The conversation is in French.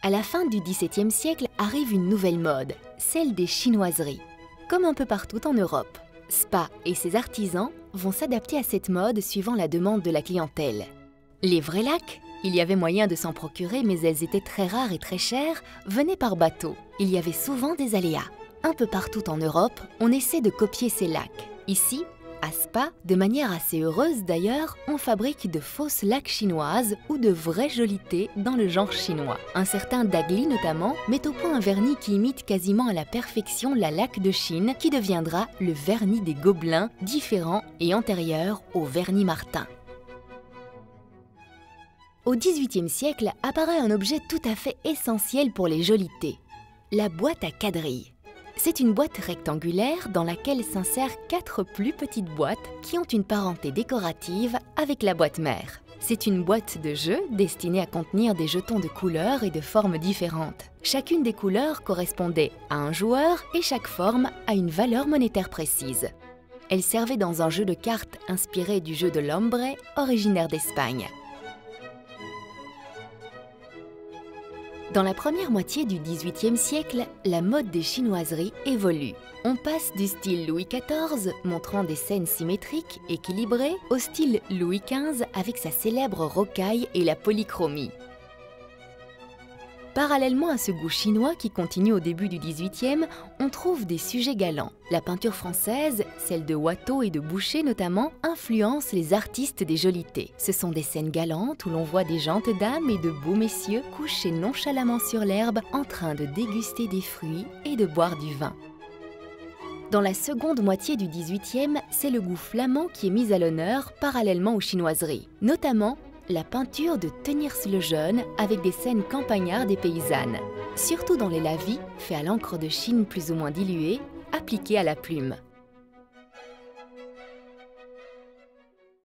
À la fin du XVIIe siècle arrive une nouvelle mode, celle des chinoiseries. Comme un peu partout en Europe, Spa et ses artisans vont s'adapter à cette mode suivant la demande de la clientèle. Les vrais lacs, il y avait moyen de s'en procurer mais elles étaient très rares et très chères, venaient par bateau. Il y avait souvent des aléas. Un peu partout en Europe, on essaie de copier ces lacs. Ici, à Spa, de manière assez heureuse d'ailleurs, on fabrique de fausses laques chinoises ou de vraies jolités dans le genre chinois. Un certain Dagli notamment met au point un vernis qui imite quasiment à la perfection la laque de Chine qui deviendra le vernis des Gobelins, différent et antérieur au vernis Martin. Au XVIIIe siècle apparaît un objet tout à fait essentiel pour les jolités, la boîte à quadrilles. C'est une boîte rectangulaire dans laquelle s'insèrent 4 plus petites boîtes qui ont une parenté décorative avec la boîte mère. C'est une boîte de jeu destinée à contenir des jetons de couleurs et de formes différentes. Chacune des couleurs correspondait à un joueur et chaque forme à une valeur monétaire précise. Elle servait dans un jeu de cartes inspiré du jeu de l'hombre, originaire d'Espagne. Dans la première moitié du XVIIIe siècle, la mode des chinoiseries évolue. On passe du style Louis XIV, montrant des scènes symétriques, équilibrées, au style Louis XV avec sa célèbre rocaille et la polychromie. Parallèlement à ce goût chinois qui continue au début du XVIIIe, on trouve des sujets galants. La peinture française, celle de Watteau et de Boucher notamment, influence les artistes des jolités. Ce sont des scènes galantes où l'on voit des gentes dames et de beaux messieurs couchés nonchalamment sur l'herbe en train de déguster des fruits et de boire du vin. Dans la seconde moitié du XVIIIe, c'est le goût flamand qui est mis à l'honneur parallèlement aux chinoiseries, notamment la peinture de Teniers le Jeune avec des scènes campagnardes et paysannes, surtout dans les lavis faits à l'encre de Chine plus ou moins diluée, appliquée à la plume.